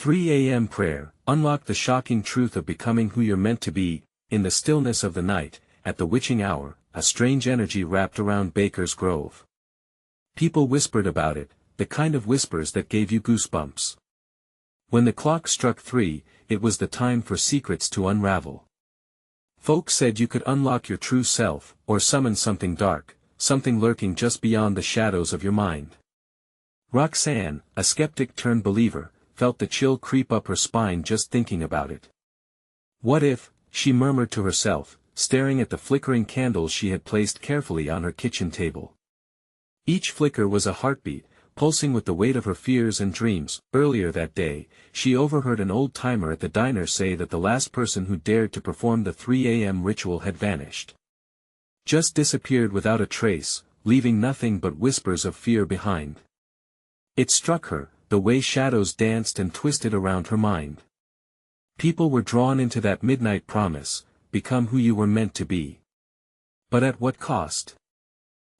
3 a.m. prayer, unlock the shocking truth of becoming who you're meant to be. In the stillness of the night, at the witching hour, a strange energy wrapped around Baker's Grove. People whispered about it, the kind of whispers that gave you goosebumps. When the clock struck 3, it was the time for secrets to unravel. Folks said you could unlock your true self, or summon something dark, something lurking just beyond the shadows of your mind. Roxanne, a skeptic turned believer, felt the chill creep up her spine just thinking about it. What if, she murmured to herself, staring at the flickering candles she had placed carefully on her kitchen table. Each flicker was a heartbeat, pulsing with the weight of her fears and dreams. Earlier that day, she overheard an old-timer at the diner say that the last person who dared to perform the 3 a.m. ritual had vanished. Just disappeared without a trace, leaving nothing but whispers of fear behind. It struck her, the way shadows danced and twisted around her mind. People were drawn into that midnight promise, become who you were meant to be. But at what cost?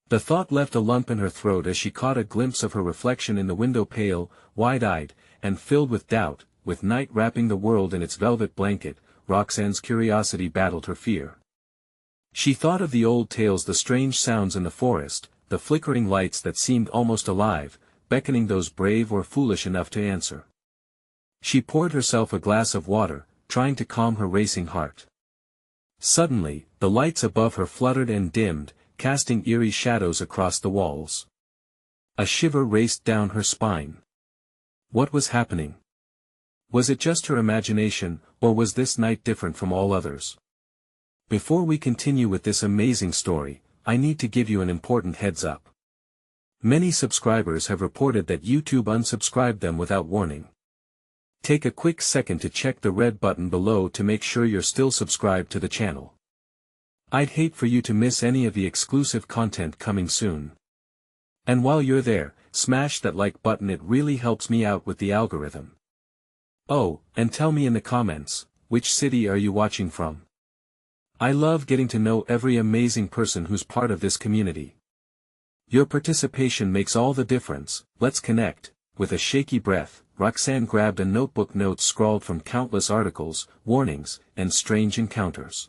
The thought left a lump in her throat as she caught a glimpse of her reflection in the window, pale, wide-eyed, and filled with doubt. With night wrapping the world in its velvet blanket, Roxanne's curiosity battled her fear. She thought of the old tales, the strange sounds in the forest, the flickering lights that seemed almost alive, beckoning those brave or foolish enough to answer. She poured herself a glass of water, trying to calm her racing heart. Suddenly, the lights above her fluttered and dimmed, casting eerie shadows across the walls. A shiver raced down her spine. What was happening? Was it just her imagination, or was this night different from all others? Before we continue with this amazing story, I need to give you an important heads up. Many subscribers have reported that YouTube unsubscribed them without warning. Take a quick second to check the red button below to make sure you're still subscribed to the channel. I'd hate for you to miss any of the exclusive content coming soon. And while you're there, smash that like button, it really helps me out with the algorithm. Oh, and tell me in the comments, which city are you watching from? I love getting to know every amazing person who's part of this community. Your participation makes all the difference. Let's connect. With a shaky breath, Roxanne grabbed a notebook, notes scrawled from countless articles, warnings, and strange encounters.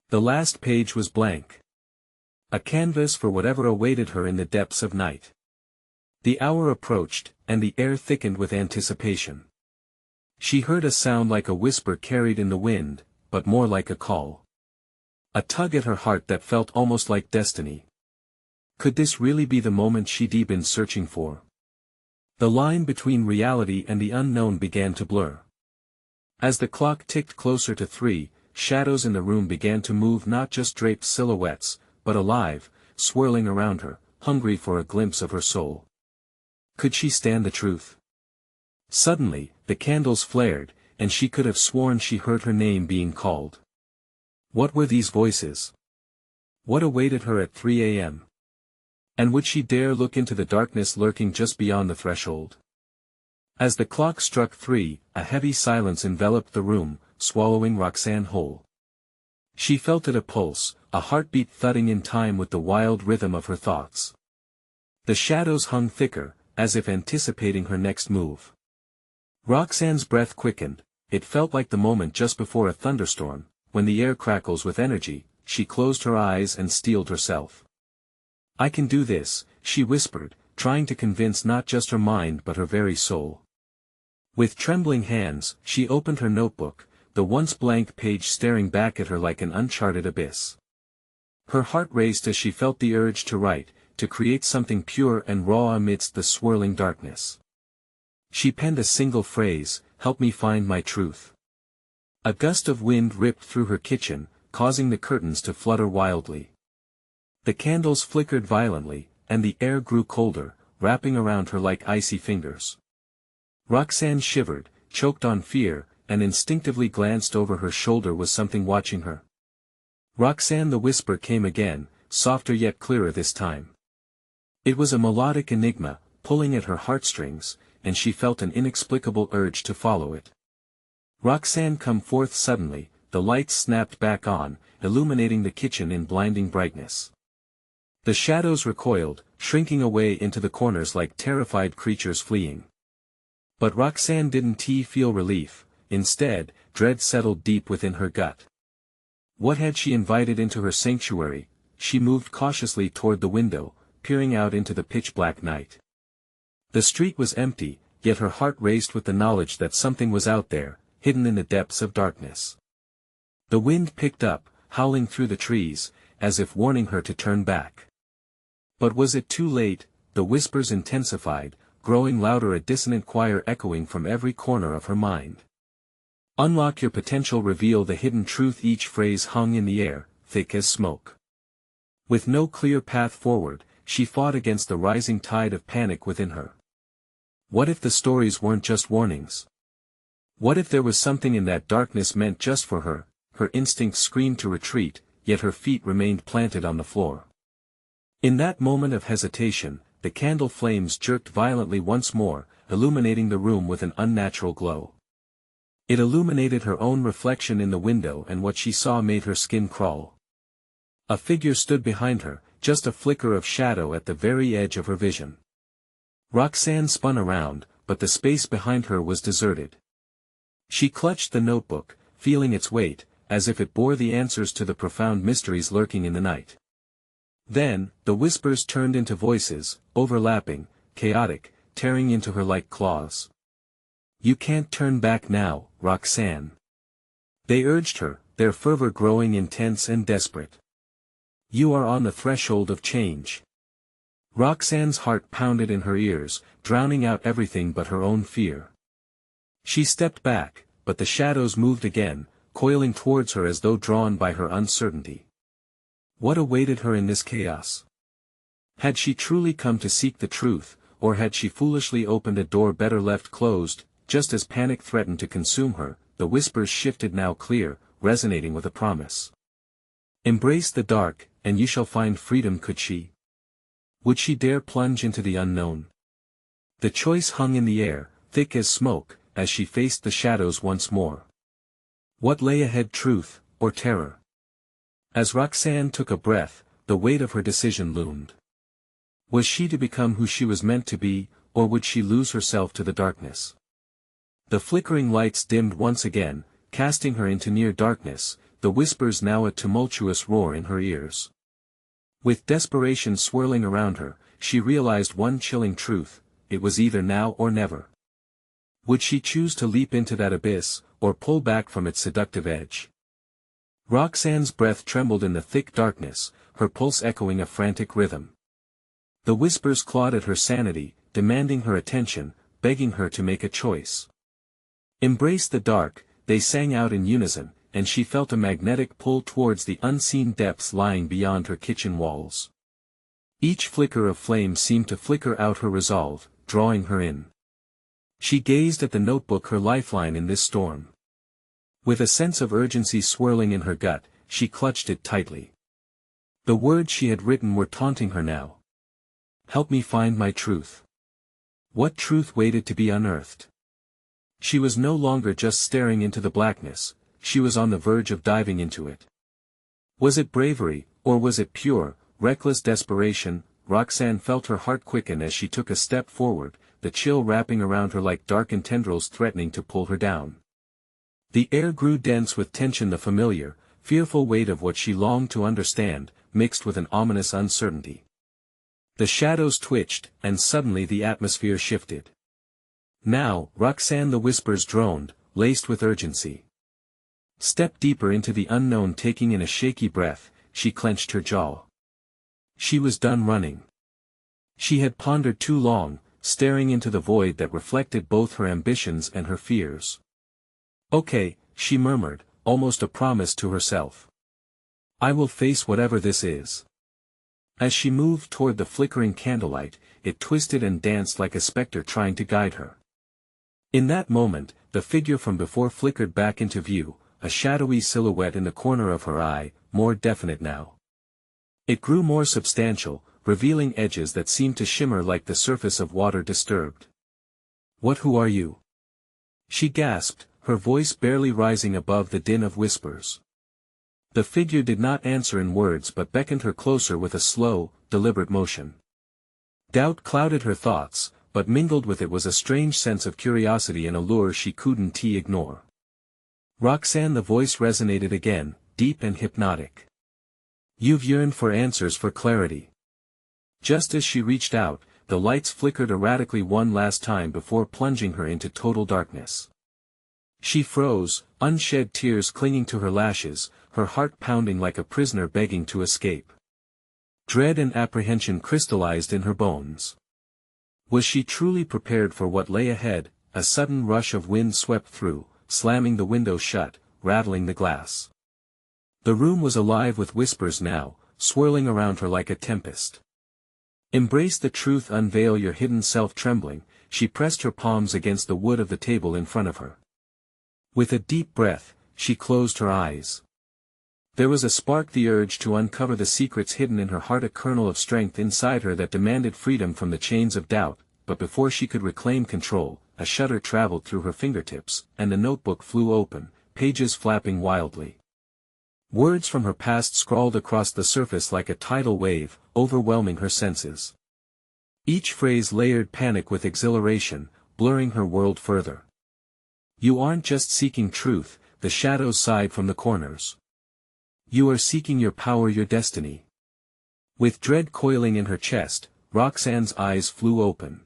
The last page was blank. A canvas for whatever awaited her in the depths of night. The hour approached, and the air thickened with anticipation. She heard a sound like a whisper carried in the wind, but more like a call. A tug at her heart that felt almost like destiny. Could this really be the moment she'd been searching for? The line between reality and the unknown began to blur. As the clock ticked closer to 3, shadows in the room began to move, not just draped silhouettes, but alive, swirling around her, hungry for a glimpse of her soul. Could she stand the truth? Suddenly, the candles flared, and she could have sworn she heard her name being called. What were these voices? What awaited her at 3 a.m.? And would she dare look into the darkness lurking just beyond the threshold? As the clock struck 3, a heavy silence enveloped the room, swallowing Roxanne whole. She felt it, a pulse, a heartbeat thudding in time with the wild rhythm of her thoughts. The shadows hung thicker, as if anticipating her next move. Roxanne's breath quickened. It felt like the moment just before a thunderstorm, when the air crackles with energy. She closed her eyes and steeled herself. I can do this, she whispered, trying to convince not just her mind but her very soul. With trembling hands, she opened her notebook, the once blank page staring back at her like an uncharted abyss. Her heart raced as she felt the urge to write, to create something pure and raw amidst the swirling darkness. She penned a single phrase, "Help me find my truth." A gust of wind ripped through her kitchen, causing the curtains to flutter wildly. The candles flickered violently, and the air grew colder, wrapping around her like icy fingers. Roxanne shivered, choked on fear, and instinctively glanced over her shoulder. Was something watching her? Roxanne, the whisper came again, softer yet clearer this time. It was a melodic enigma, pulling at her heartstrings, and she felt an inexplicable urge to follow it. Roxanne, come forth. Suddenly, the lights snapped back on, illuminating the kitchen in blinding brightness. The shadows recoiled, shrinking away into the corners like terrified creatures fleeing. But Roxanne didn't feel relief. Instead, dread settled deep within her gut. What had she invited into her sanctuary? She moved cautiously toward the window, peering out into the pitch-black night. The street was empty, yet her heart raced with the knowledge that something was out there, hidden in the depths of darkness. The wind picked up, howling through the trees, as if warning her to turn back. But was it too late? The whispers intensified, growing louder, a dissonant choir echoing from every corner of her mind. Unlock your potential, reveal the hidden truth. Each phrase hung in the air, thick as smoke. With no clear path forward, she fought against the rising tide of panic within her. What if the stories weren't just warnings? What if there was something in that darkness meant just for her? Her instincts screamed to retreat, yet her feet remained planted on the floor. In that moment of hesitation, the candle flames jerked violently once more, illuminating the room with an unnatural glow. It illuminated her own reflection in the window, and what she saw made her skin crawl. A figure stood behind her, just a flicker of shadow at the very edge of her vision. Roxanne spun around, but the space behind her was deserted. She clutched the notebook, feeling its weight, as if it bore the answers to the profound mysteries lurking in the night. Then, the whispers turned into voices, overlapping, chaotic, tearing into her like claws. "You can't turn back now, Roxanne." They urged her, their fervor growing intense and desperate. "You are on the threshold of change." Roxanne's heart pounded in her ears, drowning out everything but her own fear. She stepped back, but the shadows moved again, coiling towards her as though drawn by her uncertainty. What awaited her in this chaos? Had she truly come to seek the truth, or had she foolishly opened a door better left closed? Just as panic threatened to consume her, the whispers shifted, now clear, resonating with a promise. "Embrace the dark, and you shall find freedom." Could she? Would she dare plunge into the unknown? The choice hung in the air, thick as smoke, as she faced the shadows once more. What lay ahead, truth, or terror? As Roxanne took a breath, the weight of her decision loomed. Was she to become who she was meant to be, or would she lose herself to the darkness? The flickering lights dimmed once again, casting her into near darkness, the whispers now a tumultuous roar in her ears. With desperation swirling around her, she realized one chilling truth: it was either now or never. Would she choose to leap into that abyss, or pull back from its seductive edge? Roxanne's breath trembled in the thick darkness, her pulse echoing a frantic rhythm. The whispers clawed at her sanity, demanding her attention, begging her to make a choice. "Embrace the dark," they sang out in unison, and she felt a magnetic pull towards the unseen depths lying beyond her kitchen walls. Each flicker of flame seemed to flicker out her resolve, drawing her in. She gazed at the notebook, her lifeline in this storm. With a sense of urgency swirling in her gut, she clutched it tightly. The words she had written were taunting her now. "Help me find my truth." What truth waited to be unearthed? She was no longer just staring into the blackness, she was on the verge of diving into it. Was it bravery, or was it pure, reckless desperation? Roxanne felt her heart quicken as she took a step forward, the chill wrapping around her like darkened tendrils threatening to pull her down. The air grew dense with tension, the familiar, fearful weight of what she longed to understand, mixed with an ominous uncertainty. The shadows twitched, and suddenly the atmosphere shifted. "Now, Roxanne," the whispers droned, laced with urgency. Step deeper into the unknown. Taking in a shaky breath, she clenched her jaw. She was done running. She had pondered too long, staring into the void that reflected both her ambitions and her fears. "Okay," she murmured, almost a promise to herself. "I will face whatever this is." As she moved toward the flickering candlelight, it twisted and danced like a specter trying to guide her. In that moment, the figure from before flickered back into view, a shadowy silhouette in the corner of her eye, more definite now. It grew more substantial, revealing edges that seemed to shimmer like the surface of water disturbed. Who are you?" she gasped, her voice barely rising above the din of whispers. The figure did not answer in words but beckoned her closer with a slow, deliberate motion. Doubt clouded her thoughts, but mingled with it was a strange sense of curiosity and allure she couldn't ignore. "Roxanne," the voice resonated again, deep and hypnotic. "You've yearned for answers, for clarity." Just as she reached out, the lights flickered erratically one last time before plunging her into total darkness. She froze, unshed tears clinging to her lashes, her heart pounding like a prisoner begging to escape. Dread and apprehension crystallized in her bones. Was she truly prepared for what lay ahead? A sudden rush of wind swept through, slamming the window shut, rattling the glass. The room was alive with whispers now, swirling around her like a tempest. "Embrace the truth, unveil your hidden self." Trembling, she pressed her palms against the wood of the table in front of her. With a deep breath, she closed her eyes. There was a spark, the urge to uncover the secrets hidden in her heart, a kernel of strength inside her that demanded freedom from the chains of doubt, but before she could reclaim control, a shudder traveled through her fingertips, and the notebook flew open, pages flapping wildly. Words from her past scrawled across the surface like a tidal wave, overwhelming her senses. Each phrase layered panic with exhilaration, blurring her world further. "You aren't just seeking truth," the shadows sighed from the corners. "You are seeking your power, your destiny." With dread coiling in her chest, Roxanne's eyes flew open.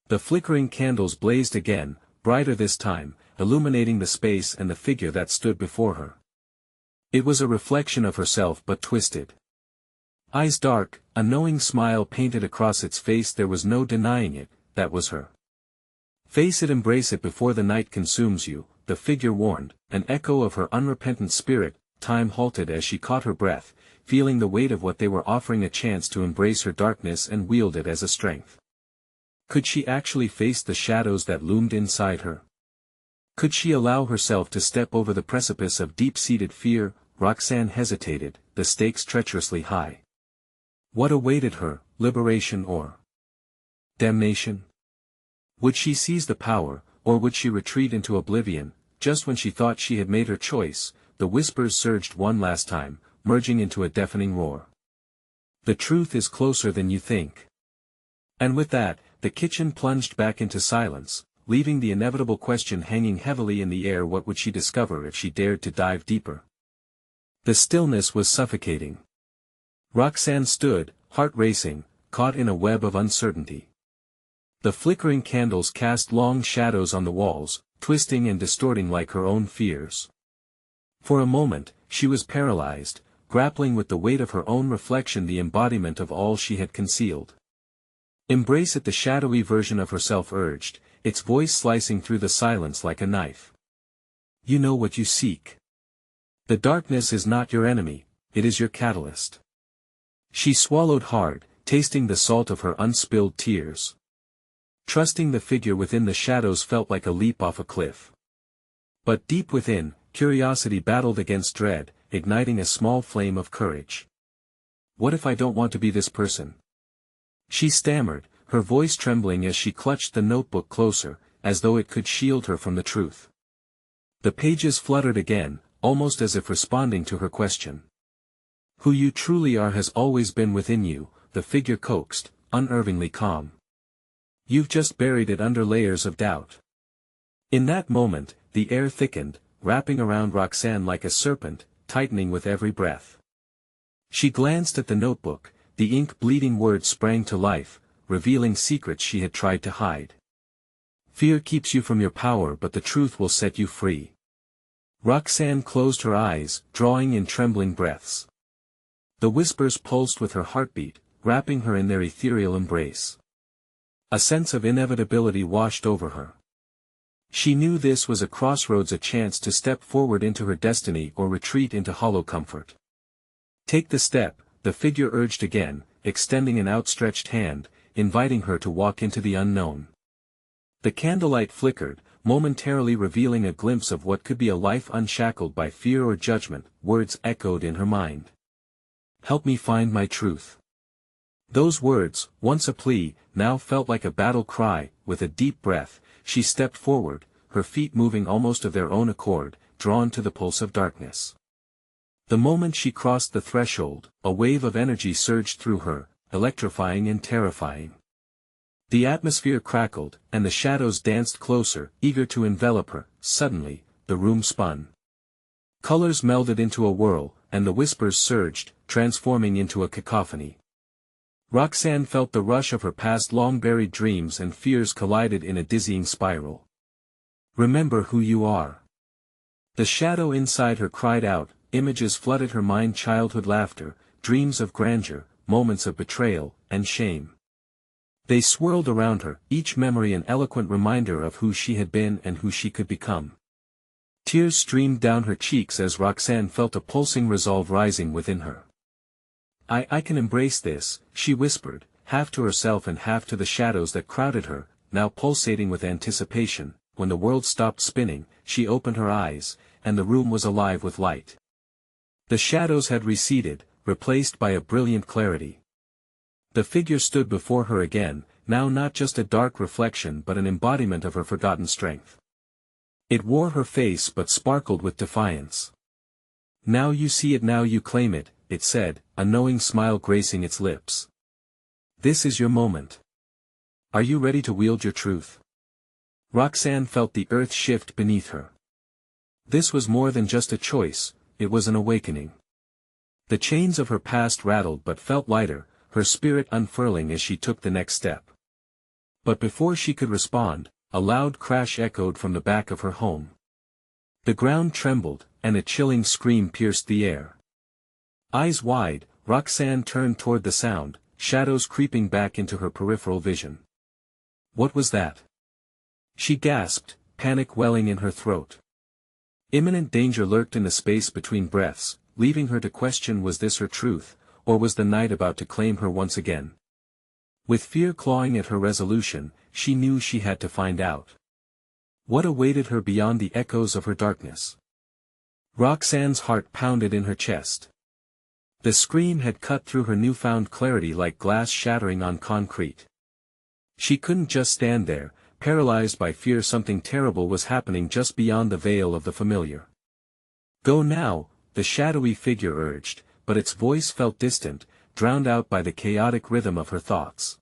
The flickering candles blazed again, brighter this time, illuminating the space and the figure that stood before her. It was a reflection of herself, but twisted. Eyes dark, a knowing smile painted across its face. There was no denying it, that was her. "Face it, embrace it before the night consumes you," the figure warned, an echo of her unrepentant spirit. Time halted as she caught her breath, feeling the weight of what they were offering, a chance to embrace her darkness and wield it as a strength. Could she actually face the shadows that loomed inside her? Could she allow herself to step over the precipice of deep-seated fear? Roxanne hesitated, the stakes treacherously high. What awaited her, liberation or damnation? Would she seize the power, or would she retreat into oblivion? Just when she thought she had made her choice, the whispers surged one last time, merging into a deafening roar. "The truth is closer than you think." And with that, the kitchen plunged back into silence, leaving the inevitable question hanging heavily in the air: what would she discover if she dared to dive deeper? The stillness was suffocating. Roxanne stood, heart racing, caught in a web of uncertainty. The flickering candles cast long shadows on the walls, twisting and distorting like her own fears. For a moment, she was paralyzed, grappling with the weight of her own reflection, the embodiment of all she had concealed. "Embrace it," the shadowy version of herself urged, its voice slicing through the silence like a knife. "You know what you seek. The darkness is not your enemy, it is your catalyst." She swallowed hard, tasting the salt of her unspilled tears. Trusting the figure within the shadows felt like a leap off a cliff. But deep within, curiosity battled against dread, igniting a small flame of courage. "What if I don't want to be this person?" she stammered, her voice trembling as she clutched the notebook closer, as though it could shield her from the truth. The pages fluttered again, almost as if responding to her question. "Who you truly are has always been within you," the figure coaxed, unervingly calm. "You've just buried it under layers of doubt." In that moment, the air thickened, wrapping around Roxanne like a serpent, tightening with every breath. She glanced at the notebook, the ink bleeding words sprang to life, revealing secrets she had tried to hide. "Fear keeps you from your power, but the truth will set you free." Roxanne closed her eyes, drawing in trembling breaths. The whispers pulsed with her heartbeat, wrapping her in their ethereal embrace. A sense of inevitability washed over her. She knew this was a crossroads, a chance to step forward into her destiny or retreat into hollow comfort. "Take the step," the figure urged again, extending an outstretched hand, inviting her to walk into the unknown. The candlelight flickered, momentarily revealing a glimpse of what could be a life unshackled by fear or judgment. Words echoed in her mind. "Help me find my truth." Those words, once a plea, now felt like a battle cry. With a deep breath, she stepped forward, her feet moving almost of their own accord, drawn to the pulse of darkness. The moment she crossed the threshold, a wave of energy surged through her, electrifying and terrifying. The atmosphere crackled, and the shadows danced closer, eager to envelop her. Suddenly, the room spun. Colors melded into a whirl, and the whispers surged, transforming into a cacophony. Roxanne felt the rush of her past long-buried dreams and fears collided in a dizzying spiral. Remember who you are. The shadow inside her cried out, images flooded her mind, childhood laughter, dreams of grandeur, moments of betrayal, and shame. They swirled around her, each memory an eloquent reminder of who she had been and who she could become. Tears streamed down her cheeks as Roxanne felt a pulsing resolve rising within her. I can embrace this, she whispered, half to herself and half to the shadows that crowded her, now pulsating with anticipation. When the world stopped spinning, she opened her eyes, and the room was alive with light. The shadows had receded, replaced by a brilliant clarity. The figure stood before her again, now not just a dark reflection but an embodiment of her forgotten strength. It wore her face but sparkled with defiance. Now you see it, now you claim it, it said, a knowing smile gracing its lips. This is your moment. Are you ready to wield your truth? Roxanne felt the earth shift beneath her. This was more than just a choice, it was an awakening. The chains of her past rattled but felt lighter, her spirit unfurling as she took the next step. But before she could respond, a loud crash echoed from the back of her home. The ground trembled, and a chilling scream pierced the air. Eyes wide, Roxanne turned toward the sound, shadows creeping back into her peripheral vision. What was that? She gasped, panic welling in her throat. Imminent danger lurked in the space between breaths, leaving her to question, was this her truth, or was the night about to claim her once again? With fear clawing at her resolution, she knew she had to find out. What awaited her beyond the echoes of her darkness? Roxanne's heart pounded in her chest. The scream had cut through her newfound clarity like glass shattering on concrete. She couldn't just stand there, paralyzed by fear. Something terrible was happening just beyond the veil of the familiar. Go now, the shadowy figure urged, but its voice felt distant, drowned out by the chaotic rhythm of her thoughts.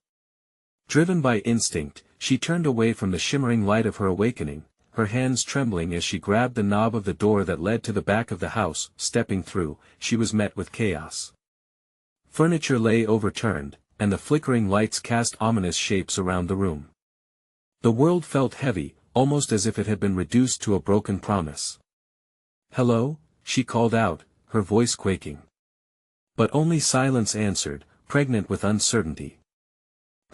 Driven by instinct, she turned away from the shimmering light of her awakening, her hands trembling as she grabbed the knob of the door that led to the back of the house. Stepping through, she was met with chaos. Furniture lay overturned, and the flickering lights cast ominous shapes around the room. The world felt heavy, almost as if it had been reduced to a broken promise. "Hello?" she called out, her voice quaking. But only silence answered, pregnant with uncertainty.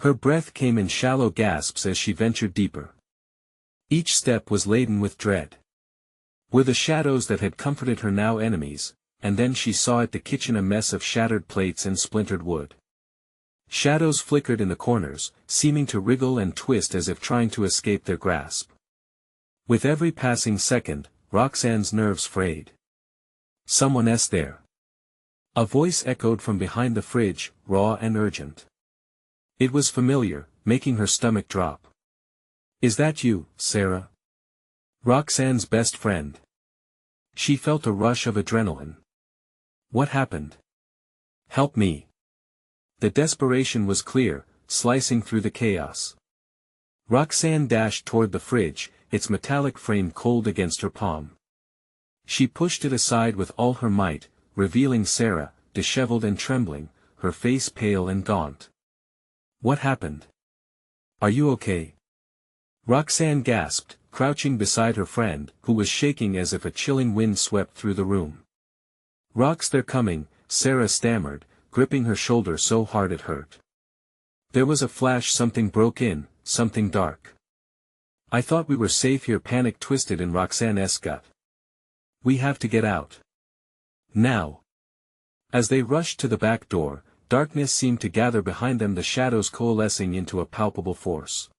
Her breath came in shallow gasps as she ventured deeper. Each step was laden with dread. Were the shadows that had comforted her now enemies? And then she saw at the kitchen a mess of shattered plates and splintered wood. Shadows flickered in the corners, seeming to wriggle and twist as if trying to escape their grasp. With every passing second, Roxanne's nerves frayed. "Someone's there." A voice echoed from behind the fridge, raw and urgent. It was familiar, making her stomach drop. "Is that you, Sarah?" Roxanne's best friend. She felt a rush of adrenaline. "What happened? Help me." The desperation was clear, slicing through the chaos. Roxanne dashed toward the fridge, its metallic frame cold against her palm. She pushed it aside with all her might, revealing Sarah, disheveled and trembling, her face pale and gaunt. "What happened? Are you okay?" Roxanne gasped, crouching beside her friend, who was shaking as if a chilling wind swept through the room. "Rox, they're coming," Sarah stammered, gripping her shoulder so hard it hurt. There was a flash, something broke in, something dark. "I thought we were safe here," panic twisted in Roxanne's gut. "We have to get out. Now." As they rushed to the back door, darkness seemed to gather behind them, the shadows coalescing into a palpable force.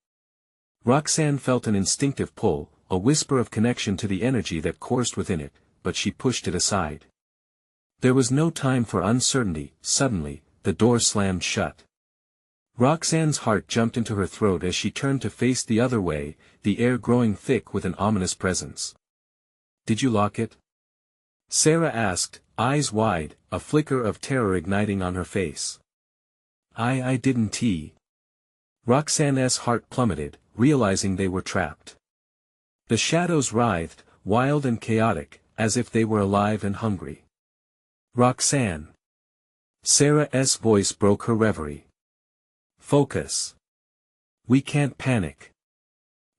Roxanne felt an instinctive pull, a whisper of connection to the energy that coursed within it, but she pushed it aside. There was no time for uncertainty. Suddenly, the door slammed shut. Roxanne's heart jumped into her throat as she turned to face the other way, the air growing thick with an ominous presence. "Did you lock it?" Sarah asked, eyes wide, a flicker of terror igniting on her face. I didn't. Roxanne's heart plummeted, realizing they were trapped. The shadows writhed, wild and chaotic, as if they were alive and hungry. Roxanne. Sarah's voice broke her reverie. Focus. We can't panic.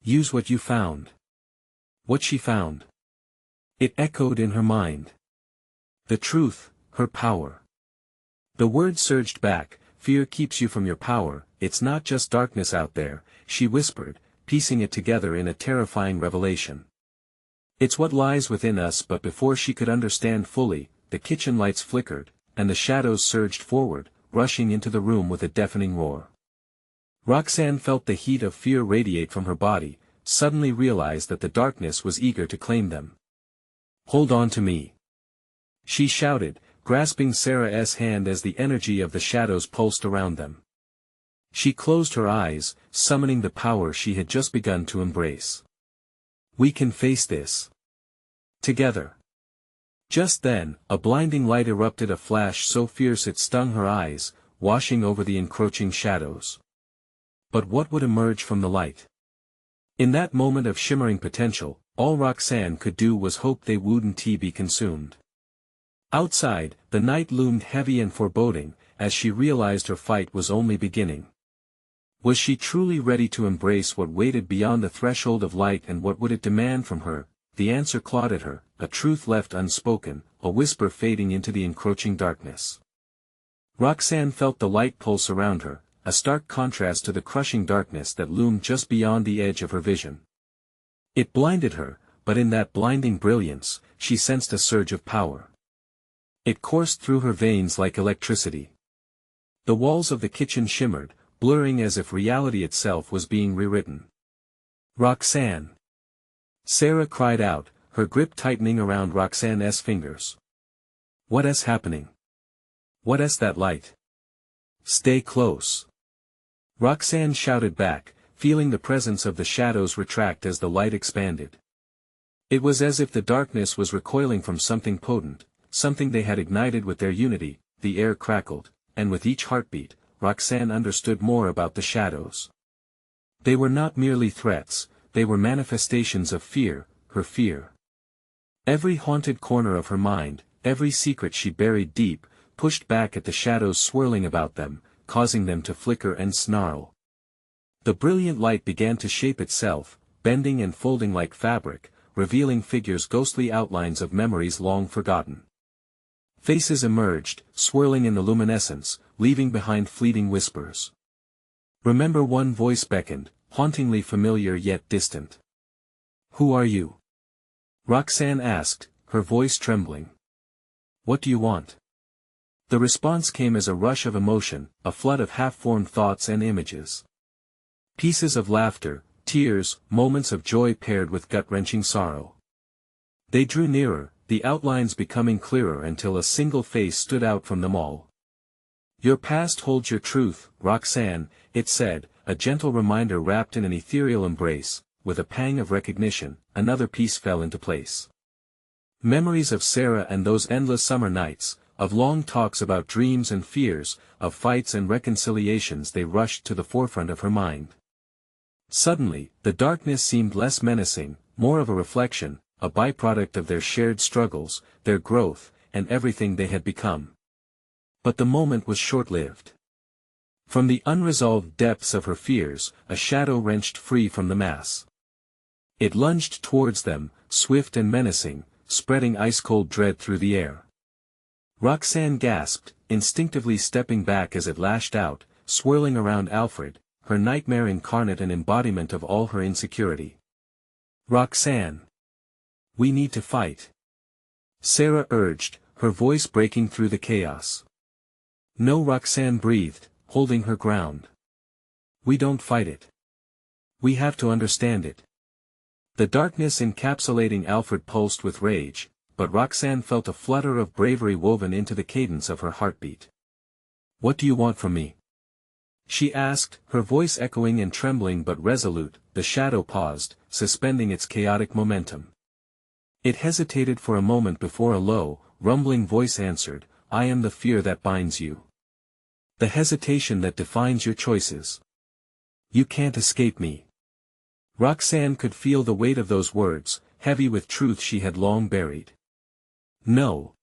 Use what you found. What she found. It echoed in her mind. The truth, her power. The words surged back. Fear keeps you from your power, it's not just darkness out there, she whispered, piecing it together in a terrifying revelation. It's what lies within us. But before she could understand fully, the kitchen lights flickered, and the shadows surged forward, rushing into the room with a deafening roar. Roxanne felt the heat of fear radiate from her body, suddenly realized that the darkness was eager to claim them. Hold on to me. She shouted, grasping Sarah's hand as the energy of the shadows pulsed around them. She closed her eyes, summoning the power she had just begun to embrace. We can face this. Together. Just then, a blinding light erupted, a flash so fierce it stung her eyes, washing over the encroaching shadows. But what would emerge from the light? In that moment of shimmering potential, all Roxanne could do was hope they wouldn't be consumed. Outside, the night loomed heavy and foreboding, as she realized her fight was only beginning. Was she truly ready to embrace what waited beyond the threshold of light, and what would it demand from her? The answer clawed at her, a truth left unspoken, a whisper fading into the encroaching darkness. Roxanne felt the light pulse around her, a stark contrast to the crushing darkness that loomed just beyond the edge of her vision. It blinded her, but in that blinding brilliance, she sensed a surge of power. It coursed through her veins like electricity. The walls of the kitchen shimmered, blurring as if reality itself was being rewritten. Roxanne! Sarah cried out, her grip tightening around Roxanne's fingers. What is happening? What is that light? Stay close. Roxanne shouted back, feeling the presence of the shadows retract as the light expanded. It was as if the darkness was recoiling from something potent, something they had ignited with their unity. The air crackled, and with each heartbeat, Roxanne understood more about the shadows. They were not merely threats, they were manifestations of fear, her fear. Every haunted corner of her mind, every secret she buried deep, pushed back at the shadows swirling about them, causing them to flicker and snarl. The brilliant light began to shape itself, bending and folding like fabric, revealing figures, ghostly outlines of memories long forgotten. Faces emerged, swirling in the luminescence, leaving behind fleeting whispers. Remember, one voice beckoned, hauntingly familiar yet distant. Who are you? Roxanne asked, her voice trembling. What do you want? The response came as a rush of emotion, a flood of half-formed thoughts and images. Pieces of laughter, tears, moments of joy paired with gut-wrenching sorrow. They drew nearer, the outlines becoming clearer until a single face stood out from them all. Your past holds your truth, Roxanne, it said, a gentle reminder wrapped in an ethereal embrace. With a pang of recognition, another piece fell into place. Memories of Sarah and those endless summer nights, of long talks about dreams and fears, of fights and reconciliations, they rushed to the forefront of her mind. Suddenly, the darkness seemed less menacing, more of a reflection, a byproduct of their shared struggles, their growth, and everything they had become. But the moment was short-lived. From the unresolved depths of her fears, a shadow wrenched free from the mass. It lunged towards them, swift and menacing, spreading ice-cold dread through the air. Roxanne gasped, instinctively stepping back as it lashed out, swirling around Alfred, her nightmare incarnate, an embodiment of all her insecurity. Roxanne! We need to fight. Sarah urged, her voice breaking through the chaos. No, Roxanne breathed, holding her ground. We don't fight it. We have to understand it. The darkness encapsulating Alfred pulsed with rage, but Roxanne felt a flutter of bravery woven into the cadence of her heartbeat. What do you want from me? She asked, her voice echoing and trembling but resolute. The shadow paused, suspending its chaotic momentum. It hesitated for a moment before a low, rumbling voice answered, I am the fear that binds you. The hesitation that defines your choices. You can't escape me. Roxanne could feel the weight of those words, heavy with truth she had long buried. No.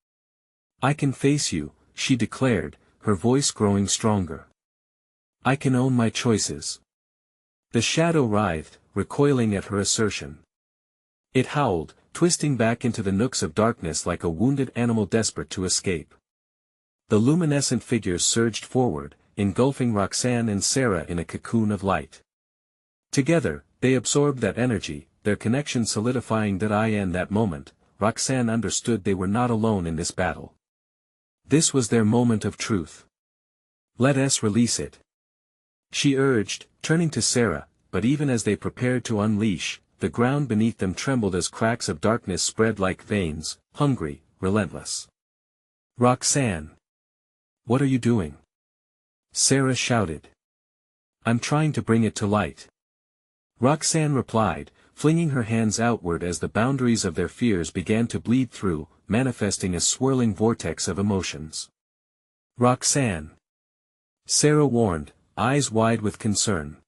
I can face you, she declared, her voice growing stronger. I can own my choices. The shadow writhed, recoiling at her assertion. It howled, twisting back into the nooks of darkness like a wounded animal desperate to escape. The luminescent figures surged forward, engulfing Roxanne and Sarah in a cocoon of light. Together, they absorbed that energy, their connection solidifying that in that moment, Roxanne understood they were not alone in this battle. This was their moment of truth. Let us release it. She urged, turning to Sarah, but even as they prepared to unleash, the ground beneath them trembled as cracks of darkness spread like veins, hungry, relentless. Roxanne! What are you doing? Sarah shouted. I'm trying to bring it to light. Roxanne replied, flinging her hands outward as the boundaries of their fears began to bleed through, manifesting a swirling vortex of emotions. Roxanne! Sarah warned, eyes wide with concern.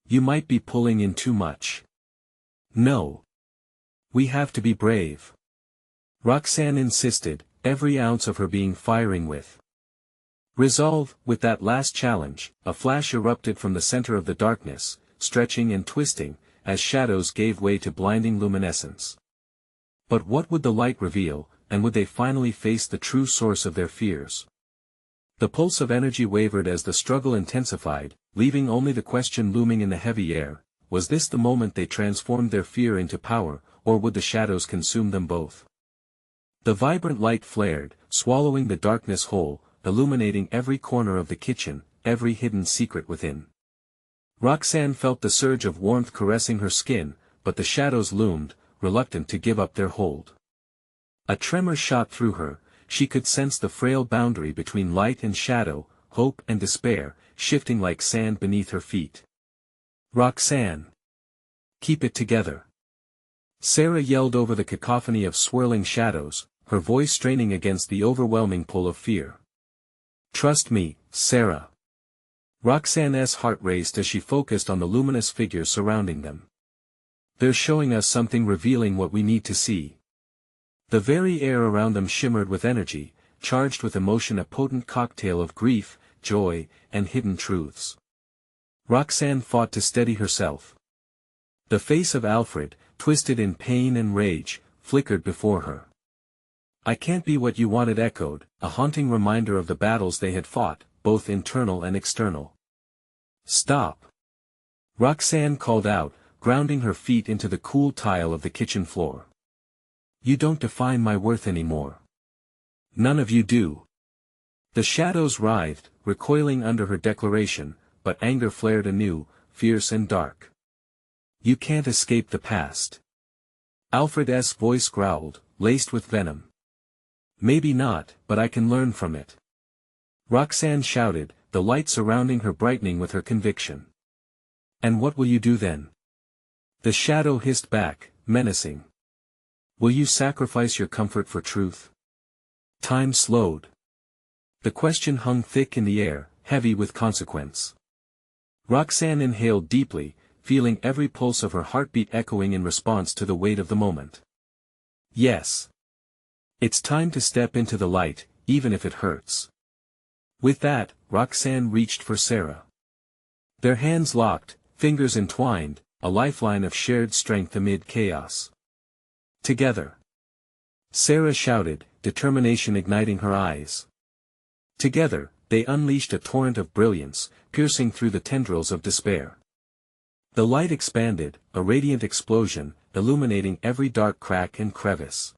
You might be pulling in too much. No. We have to be brave. Roxanne insisted, every ounce of her being firing with resolve. With that last challenge, a flash erupted from the center of the darkness, stretching and twisting, as shadows gave way to blinding luminescence. But what would the light reveal, and would they finally face the true source of their fears? The pulse of energy wavered as the struggle intensified, leaving only the question looming in the heavy air: was this the moment they transformed their fear into power, or would the shadows consume them both? The vibrant light flared, swallowing the darkness whole, illuminating every corner of the kitchen, every hidden secret within. Roxanne felt the surge of warmth caressing her skin, but the shadows loomed, reluctant to give up their hold. A tremor shot through her. She could sense the frail boundary between light and shadow, hope and despair, shifting like sand beneath her feet. Roxanne! Keep it together! Sarah yelled over the cacophony of swirling shadows, her voice straining against the overwhelming pull of fear. Trust me, Sarah! Roxanne's heart raced as she focused on the luminous figures surrounding them. They're showing us something, revealing what we need to see. The very air around them shimmered with energy, charged with emotion, a potent cocktail of grief, joy, and hidden truths. Roxanne fought to steady herself. The face of Alfred, twisted in pain and rage, flickered before her. I can't be what you wanted, echoed, a haunting reminder of the battles they had fought, both internal and external. Stop! Roxanne called out, grounding her feet into the cool tile of the kitchen floor. You don't define my worth anymore. None of you do. The shadows writhed, recoiling under her declaration, but anger flared anew, fierce and dark. You can't escape the past. Alfred's voice growled, laced with venom. Maybe not, but I can learn from it. Roxanne shouted, the light surrounding her brightening with her conviction. And what will you do then? The shadow hissed back, menacing. Will you sacrifice your comfort for truth? Time slowed. The question hung thick in the air, heavy with consequence. Roxanne inhaled deeply, feeling every pulse of her heartbeat echoing in response to the weight of the moment. Yes. It's time to step into the light, even if it hurts. With that, Roxanne reached for Sarah. Their hands locked, fingers entwined, a lifeline of shared strength amid chaos. Together. Sarah shouted, determination igniting her eyes. Together, they unleashed a torrent of brilliance, piercing through the tendrils of despair. The light expanded, a radiant explosion, illuminating every dark crack and crevice.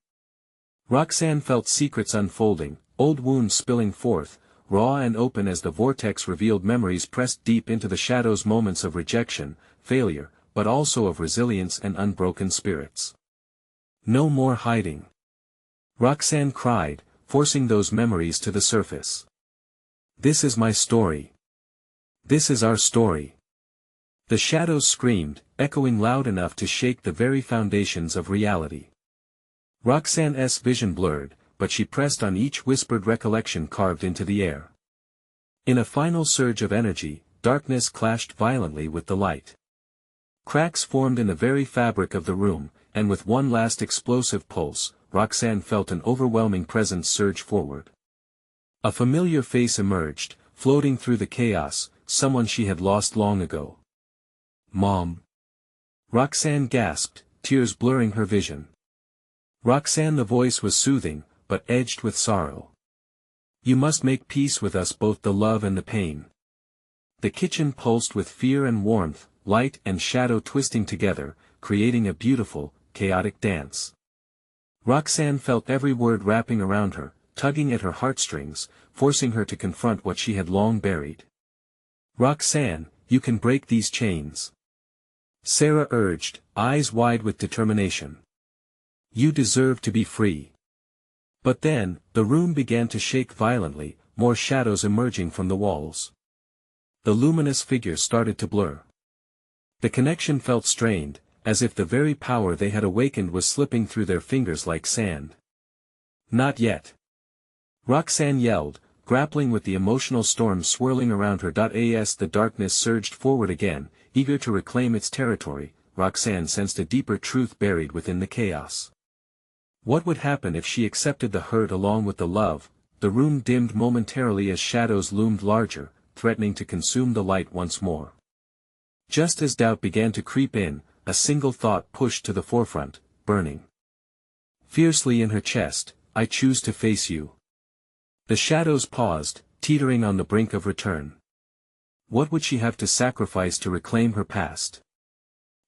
Roxanne felt secrets unfolding, old wounds spilling forth, raw and open as the vortex revealed memories pressed deep into the shadows, moments of rejection, failure, but also of resilience and unbroken spirits. No more hiding. Roxanne cried, forcing those memories to the surface. This is my story. This is our story. The shadows screamed, echoing loud enough to shake the very foundations of reality. Roxanne's vision blurred, but she pressed on each whispered recollection carved into the air. In a final surge of energy, darkness clashed violently with the light. Cracks formed in the very fabric of the room, and with one last explosive pulse, Roxanne felt an overwhelming presence surge forward. A familiar face emerged, floating through the chaos, someone she had lost long ago. "Mom!" Roxanne gasped, tears blurring her vision. "Roxanne," the voice was soothing, but edged with sorrow. "You must make peace with us, both the love and the pain." The kitchen pulsed with fear and warmth, light and shadow twisting together, creating a beautiful, chaotic dance. Roxanne felt every word wrapping around her, tugging at her heartstrings, forcing her to confront what she had long buried. "Roxanne, you can break these chains," Sarah urged, eyes wide with determination. "You deserve to be free." But then, the room began to shake violently, more shadows emerging from the walls. The luminous figures started to blur. The connection felt strained, as if the very power they had awakened was slipping through their fingers like sand. "Not yet!" Roxanne yelled, grappling with the emotional storm swirling around her. As the darkness surged forward again, eager to reclaim its territory, Roxanne sensed a deeper truth buried within the chaos. What would happen if she accepted the hurt along with the love? The room dimmed momentarily as shadows loomed larger, threatening to consume the light once more. Just as doubt began to creep in, a single thought pushed to the forefront, burning fiercely in her chest: "I choose to face you." The shadows paused, teetering on the brink of return. What would she have to sacrifice to reclaim her past?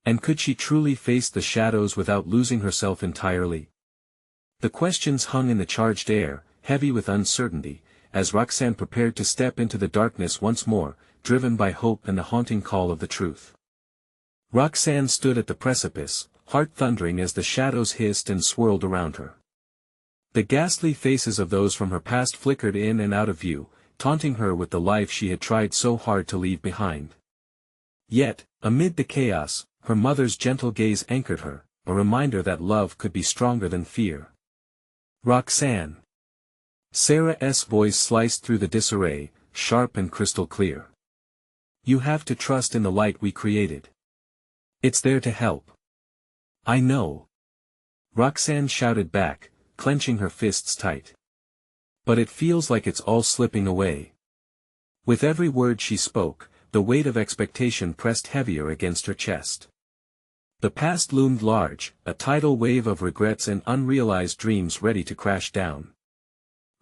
And could she truly face the shadows without losing herself entirely? The questions hung in the charged air, heavy with uncertainty, as Roxanne prepared to step into the darkness once more, driven by hope and the haunting call of the truth. Roxanne stood at the precipice, heart thundering as the shadows hissed and swirled around her. The ghastly faces of those from her past flickered in and out of view, taunting her with the life she had tried so hard to leave behind. Yet, amid the chaos, her mother's gentle gaze anchored her, a reminder that love could be stronger than fear. "Roxanne!" Sarah's voice sliced through the disarray, sharp and crystal clear. "You have to trust in the light we created. It's there to help." "I know," Roxanne shouted back, clenching her fists tight. "But it feels like it's all slipping away." With every word she spoke, the weight of expectation pressed heavier against her chest. The past loomed large, a tidal wave of regrets and unrealized dreams ready to crash down.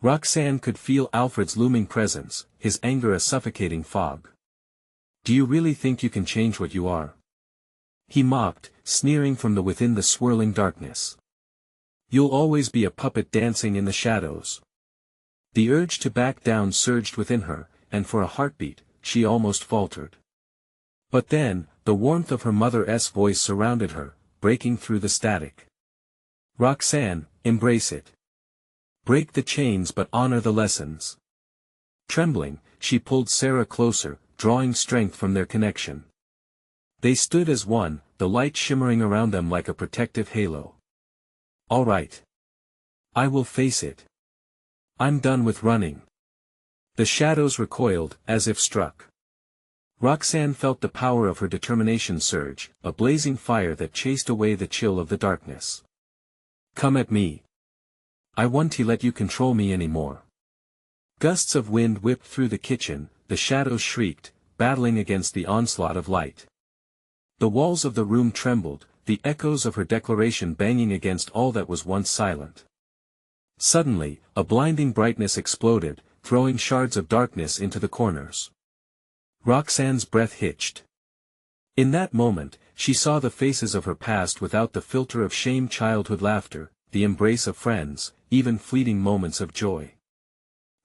Roxanne could feel Alfred's looming presence, his anger a suffocating fog. "Do you really think you can change what you are?" he mocked, sneering from within the swirling darkness. "You'll always be a puppet dancing in the shadows." The urge to back down surged within her, and for a heartbeat, she almost faltered. But then, the warmth of her mother's voice surrounded her, breaking through the static. "Roxanne, embrace it. Break the chains but honor the lessons." Trembling, she pulled Sarah closer, drawing strength from their connection. They stood as one, the light shimmering around them like a protective halo. "All right. I will face it. I'm done with running." The shadows recoiled, as if struck. Roxanne felt the power of her determination surge, a blazing fire that chased away the chill of the darkness. "Come at me. I won't let you control me anymore." Gusts of wind whipped through the kitchen, the shadows shrieked, battling against the onslaught of light. The walls of the room trembled, the echoes of her declaration banging against all that was once silent. Suddenly, a blinding brightness exploded, throwing shards of darkness into the corners. Roxanne's breath hitched. In that moment, she saw the faces of her past without the filter of shame, childhood laughter, the embrace of friends, even fleeting moments of joy.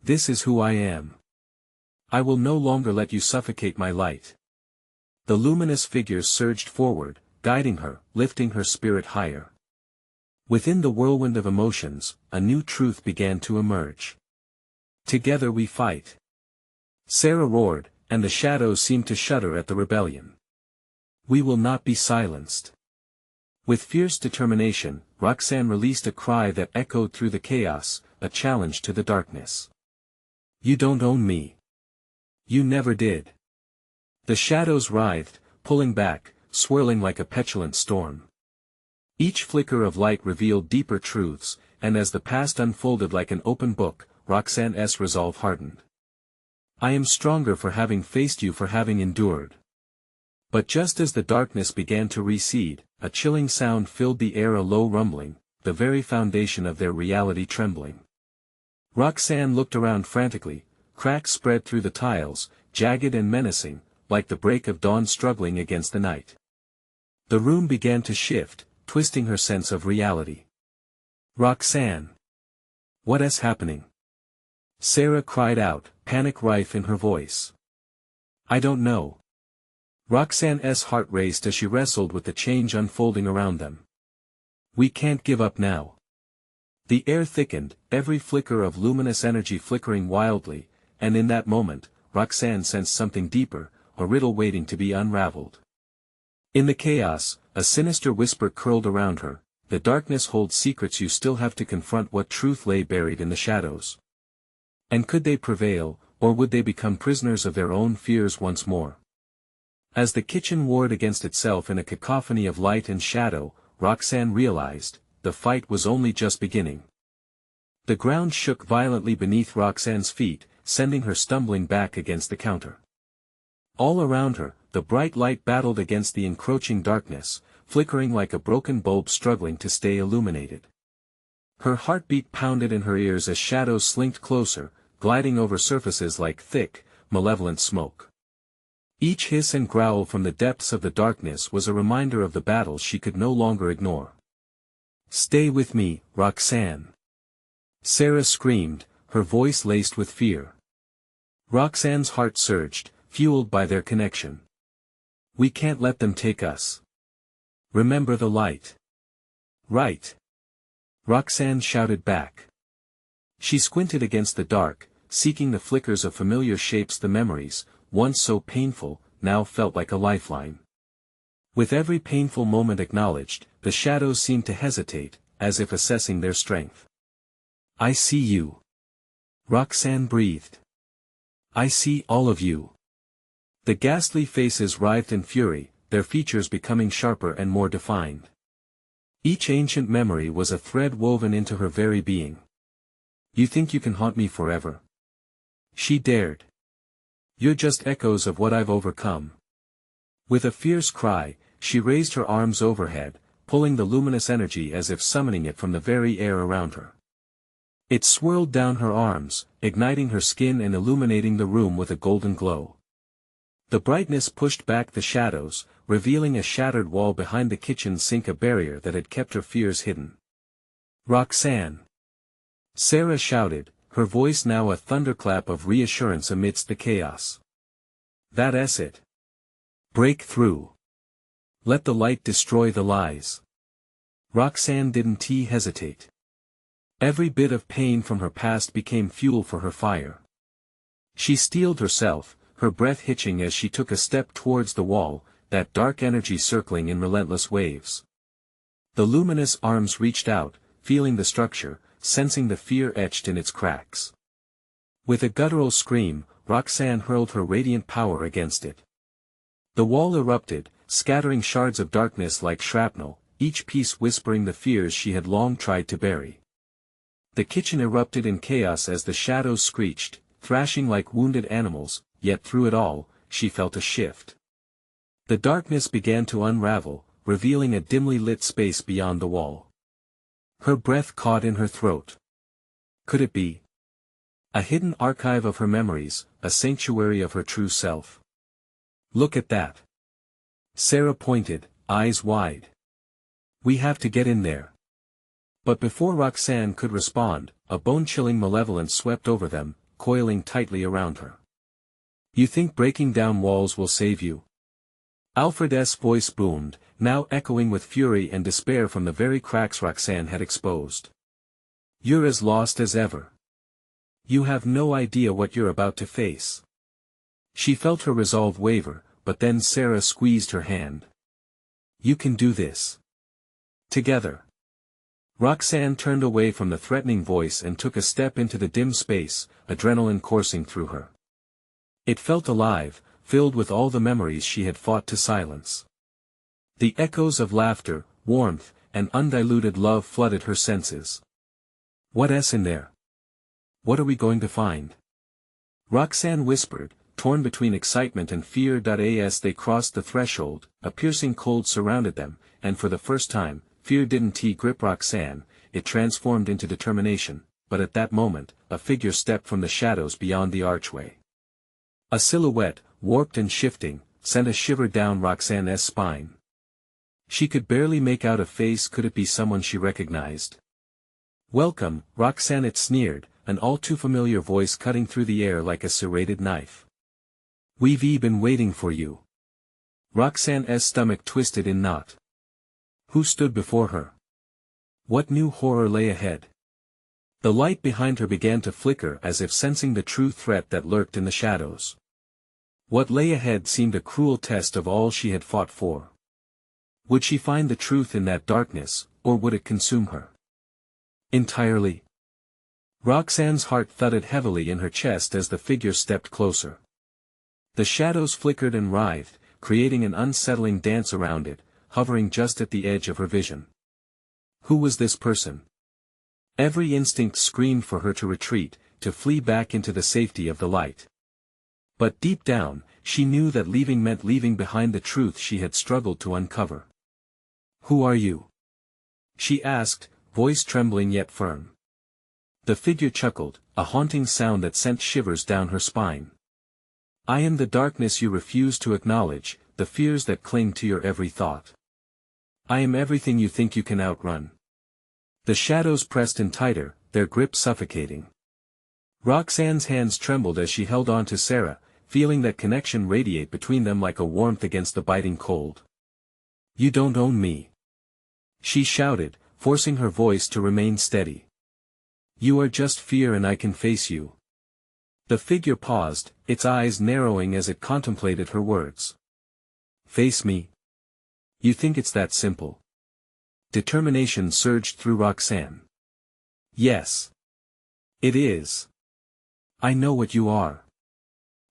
"This is who I am. I will no longer let you suffocate my light." The luminous figures surged forward, guiding her, lifting her spirit higher. Within the whirlwind of emotions, a new truth began to emerge. "Together we fight," Sarah roared, and the shadows seemed to shudder at the rebellion. "We will not be silenced." With fierce determination, Roxanne released a cry that echoed through the chaos, a challenge to the darkness. "You don't own me. You never did." The shadows writhed, pulling back, swirling like a petulant storm. Each flicker of light revealed deeper truths, and as the past unfolded like an open book, Roxanne's resolve hardened. I am stronger for having faced you, for having endured. But just as the darkness began to recede, a chilling sound filled the air, a low rumbling, the very foundation of their reality trembling. Roxanne looked around frantically, cracks spread through the tiles, jagged and menacing, like the break of dawn struggling against the night. The room began to shift, twisting her sense of reality. Roxanne! What is happening? Sarah cried out, panic rife in her voice. I don't know. Roxanne's heart raced as she wrestled with the change unfolding around them. We can't give up now. The air thickened, every flicker of luminous energy flickering wildly, and in that moment, Roxanne sensed something deeper, a riddle waiting to be unraveled. In the chaos, a sinister whisper curled around her, the darkness holds secrets, you still have to confront what truth lay buried in the shadows. And could they prevail, or would they become prisoners of their own fears once more? As the kitchen warred against itself in a cacophony of light and shadow, Roxanne realized, the fight was only just beginning. The ground shook violently beneath Roxanne's feet, sending her stumbling back against the counter. All around her, the bright light battled against the encroaching darkness, flickering like a broken bulb struggling to stay illuminated. Her heartbeat pounded in her ears as shadows slinked closer, gliding over surfaces like thick, malevolent smoke. Each hiss and growl from the depths of the darkness was a reminder of the battle she could no longer ignore. Stay with me, Roxanne! Sarah screamed, her voice laced with fear. Roxanne's heart surged, fueled by their connection. We can't let them take us. Remember the light. Right. Roxanne shouted back. She squinted against the dark, seeking the flickers of familiar shapes, the memories, once so painful, now felt like a lifeline. With every painful moment acknowledged, the shadows seemed to hesitate, as if assessing their strength. I see you. Roxanne breathed. I see all of you. The ghastly faces writhed in fury, their features becoming sharper and more defined. Each ancient memory was a thread woven into her very being. You think you can haunt me forever? She dared. You're just echoes of what I've overcome. With a fierce cry, she raised her arms overhead, pulling the luminous energy as if summoning it from the very air around her. It swirled down her arms, igniting her skin and illuminating the room with a golden glow. The brightness pushed back the shadows, revealing a shattered wall behind the kitchen sink, a barrier that had kept her fears hidden. Roxanne! Sarah shouted, her voice now a thunderclap of reassurance amidst the chaos. That's it. Break through. Let the light destroy the lies. Roxanne didn't hesitate. Every bit of pain from her past became fuel for her fire. She steeled herself, her breath hitching as she took a step towards the wall, that dark energy circling in relentless waves. The luminous arms reached out, feeling the structure, sensing the fear etched in its cracks. With a guttural scream, Roxanne hurled her radiant power against it. The wall erupted, scattering shards of darkness like shrapnel, each piece whispering the fears she had long tried to bury. The kitchen erupted in chaos as the shadows screeched, thrashing like wounded animals, yet through it all, she felt a shift. The darkness began to unravel, revealing a dimly lit space beyond the wall. Her breath caught in her throat. Could it be? A hidden archive of her memories, a sanctuary of her true self. Look at that. Sarah pointed, eyes wide. We have to get in there. But before Roxanne could respond, a bone-chilling malevolence swept over them, coiling tightly around her. You think breaking down walls will save you? Alfred's voice boomed, now echoing with fury and despair from the very cracks Roxanne had exposed. You're as lost as ever. You have no idea what you're about to face. She felt her resolve waver, but then Sarah squeezed her hand. You can do this. Together. Roxanne turned away from the threatening voice and took a step into the dim space, adrenaline coursing through her. It felt alive, filled with all the memories she had fought to silence. The echoes of laughter, warmth, and undiluted love flooded her senses. What's in there? What are we going to find? Roxanne whispered, torn between excitement and fear. As they crossed the threshold, a piercing cold surrounded them, and for the first time, fear didn't grip Roxanne, it transformed into determination, but at that moment, a figure stepped from the shadows beyond the archway. A silhouette, warped and shifting, sent a shiver down Roxanne's spine. She could barely make out a face. Could it be someone she recognized? "Welcome, Roxanne," it sneered, an all-too-familiar voice cutting through the air like a serrated knife. "We've been waiting for you." Roxanne's stomach twisted in knot. Who stood before her? What new horror lay ahead? The light behind her began to flicker as if sensing the true threat that lurked in the shadows. What lay ahead seemed a cruel test of all she had fought for. Would she find the truth in that darkness, or would it consume her entirely? Roxanne's heart thudded heavily in her chest as the figure stepped closer. The shadows flickered and writhed, creating an unsettling dance around it, hovering just at the edge of her vision. Who was this person? Every instinct screamed for her to retreat, to flee back into the safety of the light. But deep down, she knew that leaving meant leaving behind the truth she had struggled to uncover. "Who are you?" she asked, voice trembling yet firm. The figure chuckled, a haunting sound that sent shivers down her spine. "I am the darkness you refuse to acknowledge, the fears that cling to your every thought. I am everything you think you can outrun." The shadows pressed in tighter, their grip suffocating. Roxanne's hands trembled as she held on to Sarah, feeling that connection radiate between them like a warmth against the biting cold. "You don't own me," she shouted, forcing her voice to remain steady. "You are just fear and I can face you." The figure paused, its eyes narrowing as it contemplated her words. "Face me? You think it's that simple?" Determination surged through Roxanne. "Yes. It is. I know what you are.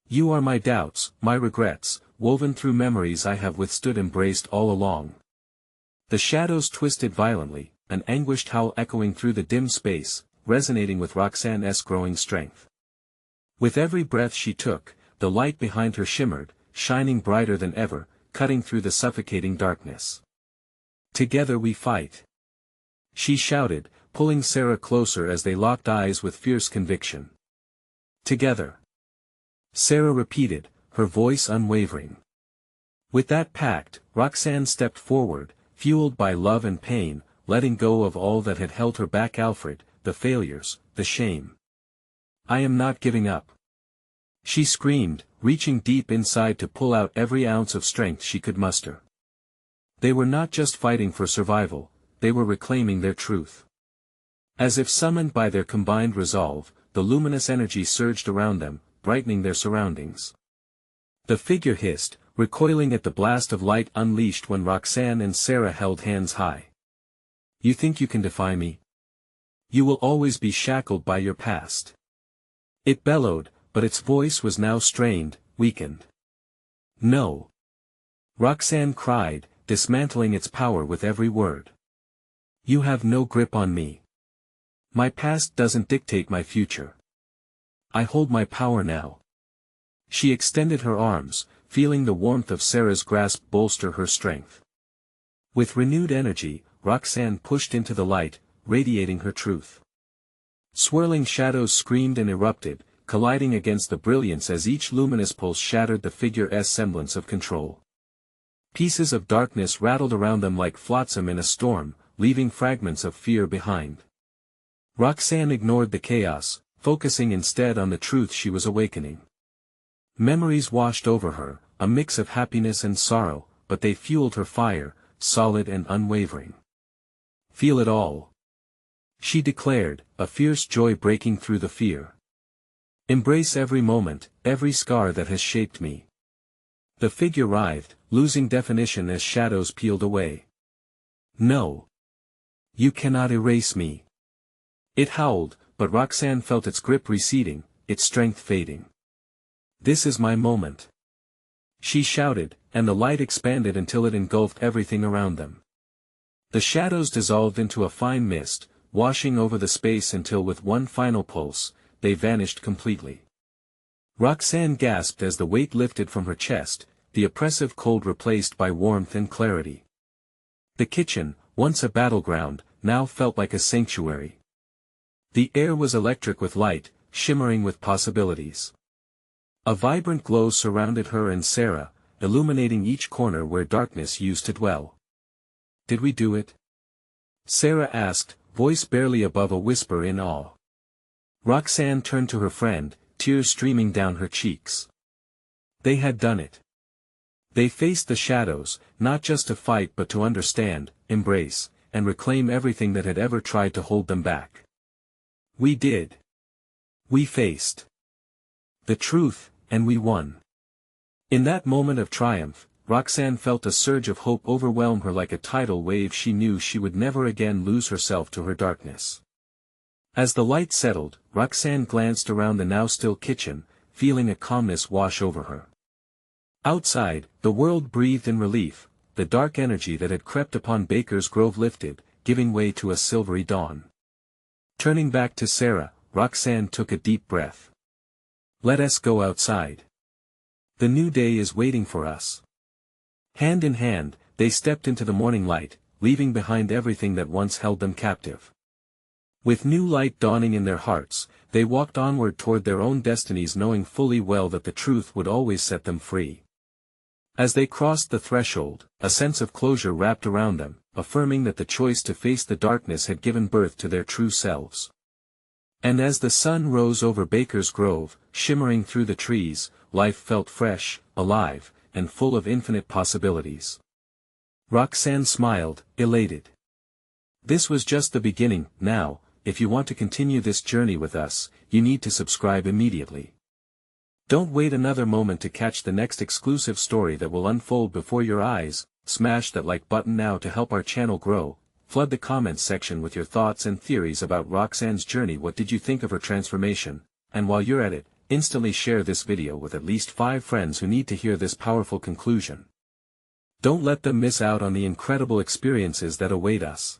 You are my doubts, my regrets, woven through memories I have withstood embraced all along." The shadows twisted violently, an anguished howl echoing through the dim space, resonating with Roxanne's growing strength. With every breath she took, the light behind her shimmered, shining brighter than ever, cutting through the suffocating darkness. "Together we fight," she shouted, pulling Sarah closer as they locked eyes with fierce conviction. "Together," Sarah repeated, her voice unwavering. With that pact, Roxanne stepped forward, fueled by love and pain, letting go of all that had held her back. Alfred, the failures, the shame. "I am not giving up," she screamed, reaching deep inside to pull out every ounce of strength she could muster. They were not just fighting for survival, they were reclaiming their truth. As if summoned by their combined resolve, the luminous energy surged around them, brightening their surroundings. The figure hissed, recoiling at the blast of light unleashed when Roxanne and Sarah held hands high. "You think you can defy me? You will always be shackled by your past." It bellowed, but its voice was now strained, weakened. "No," Roxanne cried, dismantling its power with every word. "You have no grip on me. My past doesn't dictate my future. I hold my power now." She extended her arms, feeling the warmth of Sarah's grasp bolster her strength. With renewed energy, Roxanne pushed into the light, radiating her truth. Swirling shadows screamed and erupted, colliding against the brilliance as each luminous pulse shattered the figure's semblance of control. Pieces of darkness rattled around them like flotsam in a storm, leaving fragments of fear behind. Roxanne ignored the chaos, focusing instead on the truth she was awakening. Memories washed over her, a mix of happiness and sorrow, but they fueled her fire, solid and unwavering. "Feel it all," she declared, a fierce joy breaking through the fear. "Embrace every moment, every scar that has shaped me." The figure writhed, losing definition as shadows peeled away. "No. You cannot erase me." It howled, but Roxanne felt its grip receding, its strength fading. "This is my moment. she shouted, and the light expanded until it engulfed everything around them. The shadows dissolved into a fine mist, washing over the space until with one final pulse, they vanished completely. Roxanne gasped as the weight lifted from her chest, the oppressive cold replaced by warmth and clarity. The kitchen, once a battleground, now felt like a sanctuary. The air was electric with light, shimmering with possibilities. A vibrant glow surrounded her and Sarah, illuminating each corner where darkness used to dwell. "Did we do it?" Sarah asked, voice barely above a whisper in awe. Roxanne turned to her friend, tears streaming down her cheeks. They had done it. They faced the shadows, not just to fight but to understand, embrace, and reclaim everything that had ever tried to hold them back. We did. We faced the truth, and we won. In that moment of triumph, Roxanne felt a surge of hope overwhelm her like a tidal wave. She knew she would never again lose herself to her darkness. As the light settled, Roxanne glanced around the now still kitchen, feeling a calmness wash over her. Outside, the world breathed in relief, the dark energy that had crept upon Baker's Grove lifted, giving way to a silvery dawn. Turning back to Sarah, Roxanne took a deep breath. "Let us go outside. The new day is waiting for us." Hand in hand, they stepped into the morning light, leaving behind everything that once held them captive. With new light dawning in their hearts, they walked onward toward their own destinies, knowing fully well that the truth would always set them free. As they crossed the threshold, a sense of closure wrapped around them, affirming that the choice to face the darkness had given birth to their true selves. And as the sun rose over Baker's Grove, shimmering through the trees, life felt fresh, alive, and full of infinite possibilities. Roxanne smiled, elated. This was just the beginning. Now, if you want to continue this journey with us, you need to subscribe immediately. Don't wait another moment to catch the next exclusive story that will unfold before your eyes. Smash that like button now to help our channel grow. Flood the comments section with your thoughts and theories about Roxanne's journey. What did you think of her transformation? And while you're at it, instantly share this video with at least 5 friends who need to hear this powerful conclusion. Don't let them miss out on the incredible experiences that await us.